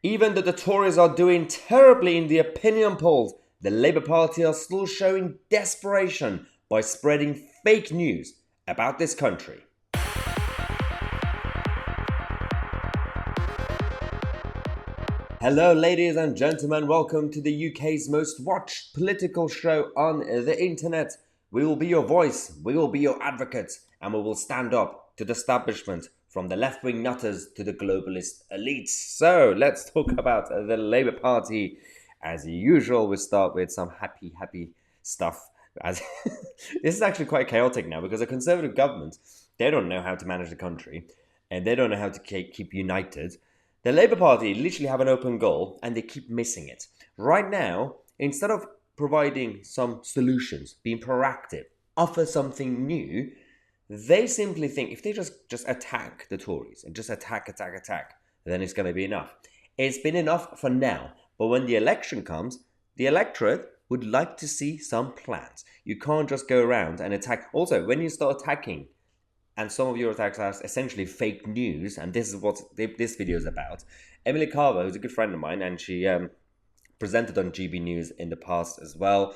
Even though the Tories are doing terribly in the opinion polls, the Labour Party are still showing desperation by spreading fake news about this country. Hello ladies and gentlemen, welcome to the UK's most watched political show on the internet. We will be your voice, we will be your advocates, and we will stand up to the establishment, from the left-wing nutters to the globalist elites. So let's talk about the Labour Party. As usual, we start with some happy stuff. This is actually quite chaotic now because the Conservative government, they don't know how to manage the country and they don't know how to keep united. The Labour Party literally have an open goal and they keep missing it. Right now, instead of providing some solutions, being proactive, offer something new, they simply think if they just attack the Tories and just attack, then it's going to be enough. It's been enough for now. But when the election comes, the electorate would like to see some plans. You can't just go around and attack. Also, when you start attacking, and some of your attacks are essentially fake news, and this is what this video is about. Emily Carver, who's a good friend of mine, and she presented on GB News in the past as well.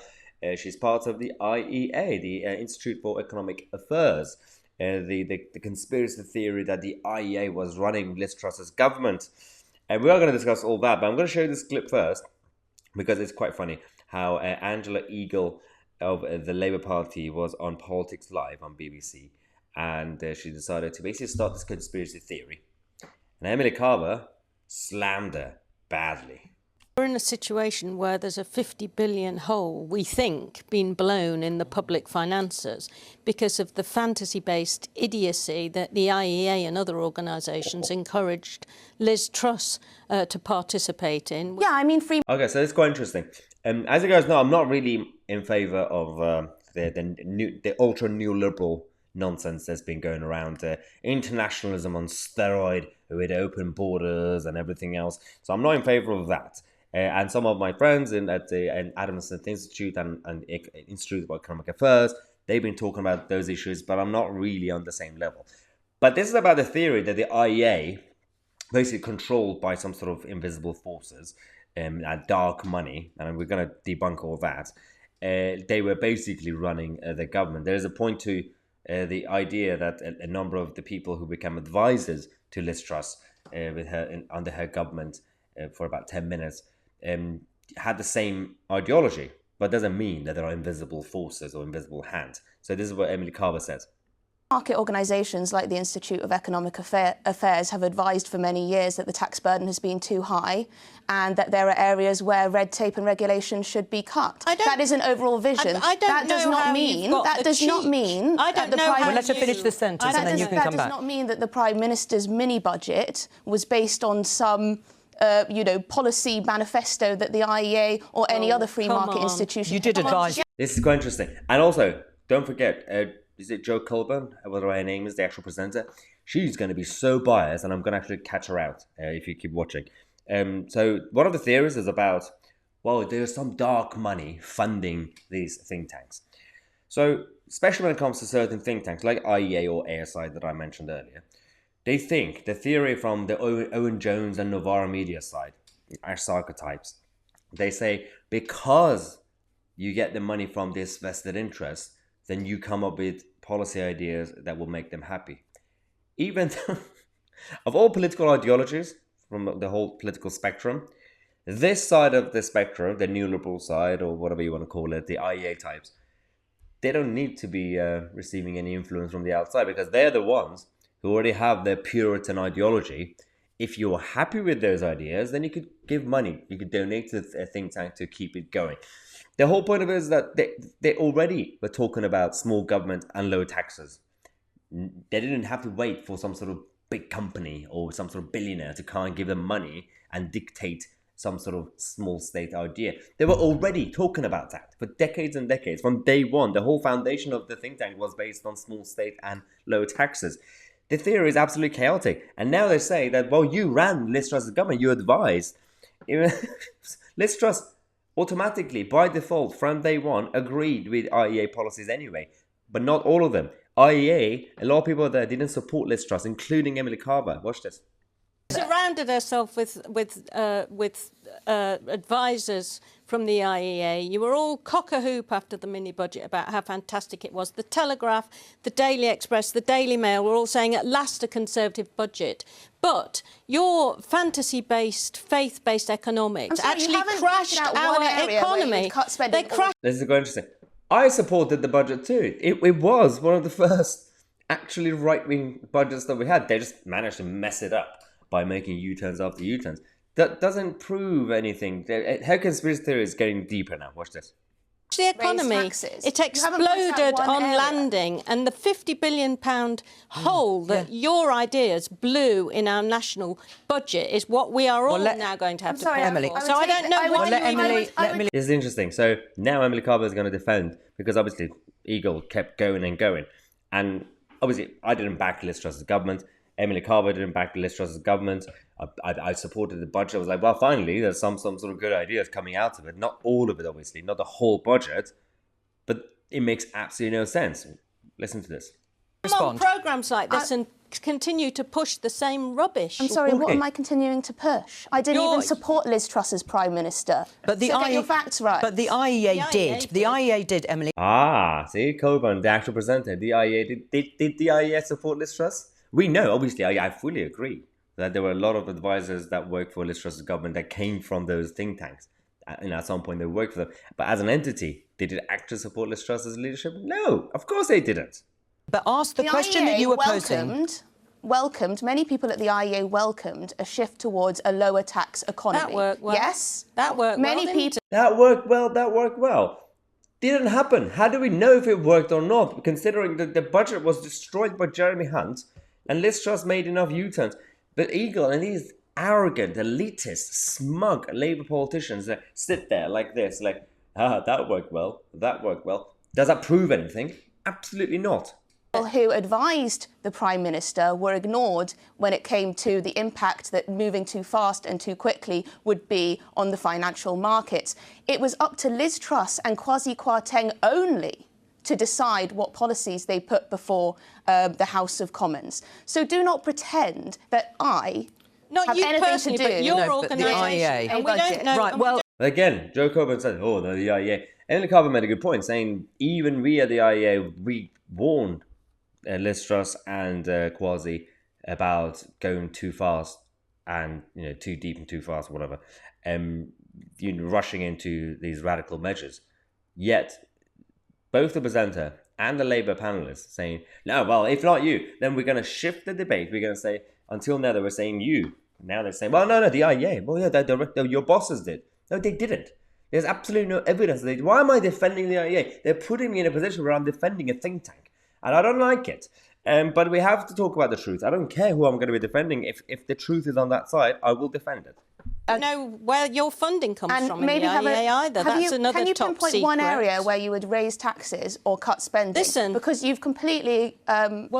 She's part of the IEA, the Institute for Economic Affairs, the conspiracy theory that the IEA was running Liz Truss's government. And we are going to discuss all that, but I'm going to show you this clip first because it's quite funny how Angela Eagle of the Labour Party was on Politics Live on BBC, and she decided to basically start this conspiracy theory. And Emily Carver slammed her badly. We're in a situation where there's a 50 billion hole, we think, being blown in the public finances because of the fantasy-based idiocy that the IEA and other organisations encouraged Liz Truss to participate in. Yeah, I mean, free... Okay, so it's quite interesting. As you guys know, I'm not really in favour of the ultra-neoliberal nonsense that's been going around, internationalism on steroid with open borders and everything else. So I'm not in favour of that. And some of my friends at the Adam Smith Institute and Institute for Economic Affairs, they've been talking about those issues, but I'm not really on the same level. But this is about the theory that the IEA, basically controlled by some sort of invisible forces, dark money, and we're going to debunk all that, they were basically running the government. There is a point to the idea that a number of the people who become advisors to Liz Truss with her under her government for about 10 minutes had the same ideology, but doesn't mean that there are invisible forces or invisible hands. So this is what Emily Carver says. Market organisations like the Institute of Economic Affairs have advised for many years that the tax burden has been too high and that there are areas where red tape and regulation should be cut. That is an overall vision. That does not mean that the Prime... Well, let's finish the sentence and then you can come back. That does not mean that the Prime Minister's mini-budget was based on some policy manifesto that the IEA or any other free market institution... You did advise... This is quite interesting. And also, don't forget... is it Jo Colburn, whatever her name is, the actual presenter? She's going to be so biased, and I'm going to actually catch her out if you keep watching. So one of the theories is about, well, there's some dark money funding these think tanks. So especially when it comes to certain think tanks like IEA or ASI that I mentioned earlier, they think the theory from the Owen Jones and Novara Media side, Ash archetypes, they say because you get the money from this vested interest, then you come up with policy ideas that will make them happy. Even though, of all political ideologies from the whole political spectrum, this side of the spectrum, the neoliberal side or whatever you want to call it, the IEA types, they don't need to be receiving any influence from the outside because they're the ones who already have their Puritan ideology. If you're happy with those ideas, then you could give money. You could donate to a think tank to keep it going. The whole point of it is that they already were talking about small government and low taxes. They didn't have to wait for some sort of big company or some sort of billionaire to come and give them money and dictate some sort of small state idea. They were already talking about that for decades and decades. From day one, the whole foundation of the think tank was based on small state and low taxes. The theory is absolutely chaotic. And now they say that, well, you ran Liz Truss's government, you advised. Liz Truss automatically, by default, from day one, agreed with IEA policies anyway, but not all of them. IEA, a lot of people there didn't support Liz Truss, including Emily Carver. Watch this. Surrounded herself with advisors from the IEA. You were all cock-a-hoop after the mini-budget about how fantastic it was. The Telegraph, the Daily Express, the Daily Mail were all saying at last a Conservative budget. But your fantasy-based, faith-based economics actually crashed our economy. They crashed. This is quite interesting. I supported the budget too. It was one of the first actually right-wing budgets that we had. They just managed to mess it up by making U-turns after U-turns. That doesn't prove anything. Her conspiracy theory is getting deeper now. Watch this. The economy, it exploded on landing, and the £50 billion hole that your ideas blew in our national budget is what we are all now going to have to pay for. So I don't know why Emily. This is interesting. So now Emily Carver is going to defend, because obviously Eagle kept going and going. And obviously I didn't back Liz Truss's government. Emily Carver didn't back Liz Truss's government. I supported the budget. I was like, well, finally, there's some sort of good ideas coming out of it. Not all of it, obviously, not the whole budget, but it makes absolutely no sense. Listen to this. On programmes like this and continue to push the same rubbish. I'm sorry, what am I continuing to push? I didn't even support Liz Truss as Prime Minister. But the get your facts right. But the IEA did. The IEA did, Emily. See, Coburn, the actual presenter, the IEA, did the IEA support Liz Truss? We know, obviously, I fully agree that there were a lot of advisors that worked for Liz Truss's government that came from those think tanks. At some point, they worked for them. But as an entity, did it actually support Liz Truss's leadership? No, of course they didn't. But ask the question that you were posing. Welcomed, many people at the IEA welcomed a shift towards a lower tax economy. That worked well. Yes. That worked many well, people. That worked well. Didn't happen. How do we know if it worked or not? Considering that the budget was destroyed by Jeremy Hunt and Liz Truss made enough U-turns. But Eagle and these arrogant, elitist, smug Labour politicians that sit there like this, like, that worked well. Does that prove anything? Absolutely not. Who advised the Prime Minister were ignored when it came to the impact that moving too fast and too quickly would be on the financial markets. It was up to Liz Truss and Kwasi Kwarteng only to decide what policies they put before the House of Commons. So do not pretend that I have anything to do but your organisation. And we don't know. Right, well, again, Joe Coburn said, "Oh, no, the IEA." Emily Carver made a good point, saying even we at the IEA, we warned Liz Truss and Kwasi about going too fast and too deep and too fast, whatever, rushing into these radical measures. Yet both the presenter and the Labour panelists saying, no, well, if not you, then we're going to shift the debate. We're going to say, until now they were saying you. Now they're saying, well, no, the IEA. Well, yeah, your bosses did. No, they didn't. There's absolutely no evidence. Why am I defending the IEA? They're putting me in a position where I'm defending a think tank. And I don't like it. But we have to talk about the truth. I don't care who I'm going to be defending. If the truth is on that side, I will defend it. I don't know where your funding comes from in the IEA either. That's another top secret. Can you pinpoint one area where you would raise taxes or cut spending? Listen. Because you've completely ignored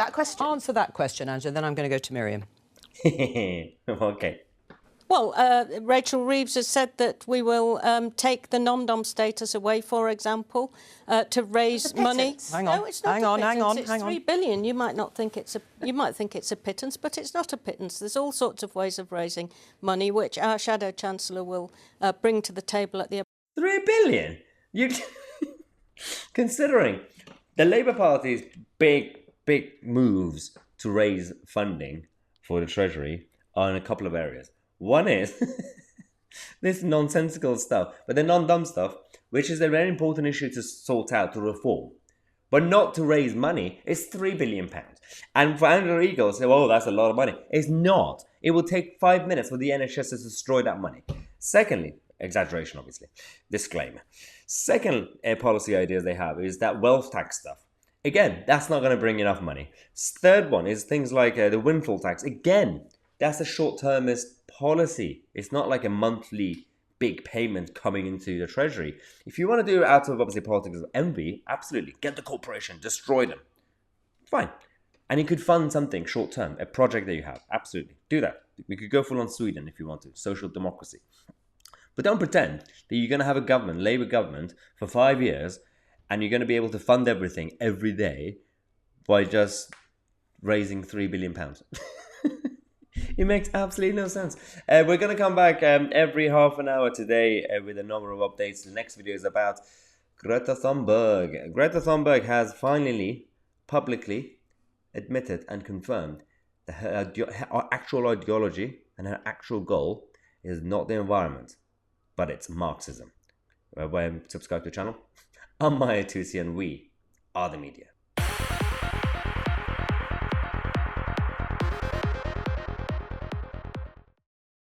that question. Answer that question, Angela, then I'm going to go to Miriam. Okay. Well, Rachel Reeves has said that we will take the non-dom status away, for example, to raise money. Hang on, no, it's not hang a on, pittance. hang on, it's hang on. $3 billion. You might think it's a pittance, but it's not a pittance. There's all sorts of ways of raising money, which our Shadow Chancellor will bring to the table at the. $3 billion. You considering the Labour Party's big moves to raise funding for the Treasury are in a couple of areas. One is this nonsensical stuff, but the non-dumb stuff, which is a very important issue to sort out, to reform, but not to raise money. It's £3 billion. And for Angela Eagle to say, oh, that's a lot of money. It's not. It will take 5 minutes for the NHS to destroy that money. Secondly, exaggeration, obviously, disclaimer. Second policy ideas they have is that wealth tax stuff. Again, that's not going to bring enough money. Third one is things like the windfall tax. Again, that's a short-termist policy. It's not like a monthly big payment coming into the Treasury. If you want to do it out of, obviously, politics of envy, absolutely. Get the corporation, destroy them. Fine. And you could fund something short-term, a project that you have. Absolutely. Do that. We could go full on Sweden if you want to. Social democracy. But don't pretend that you're going to have a government, Labour government, for 5 years, and you're going to be able to fund everything every day by just raising £3 billion. It makes absolutely no sense. We're going to come back every half an hour today with a number of updates. The next video is about Greta Thunberg. Greta Thunberg has finally publicly admitted and confirmed that her actual ideology and her actual goal is not the environment, but it's Marxism. Subscribe to the channel. I'm Tousi, and we are the media.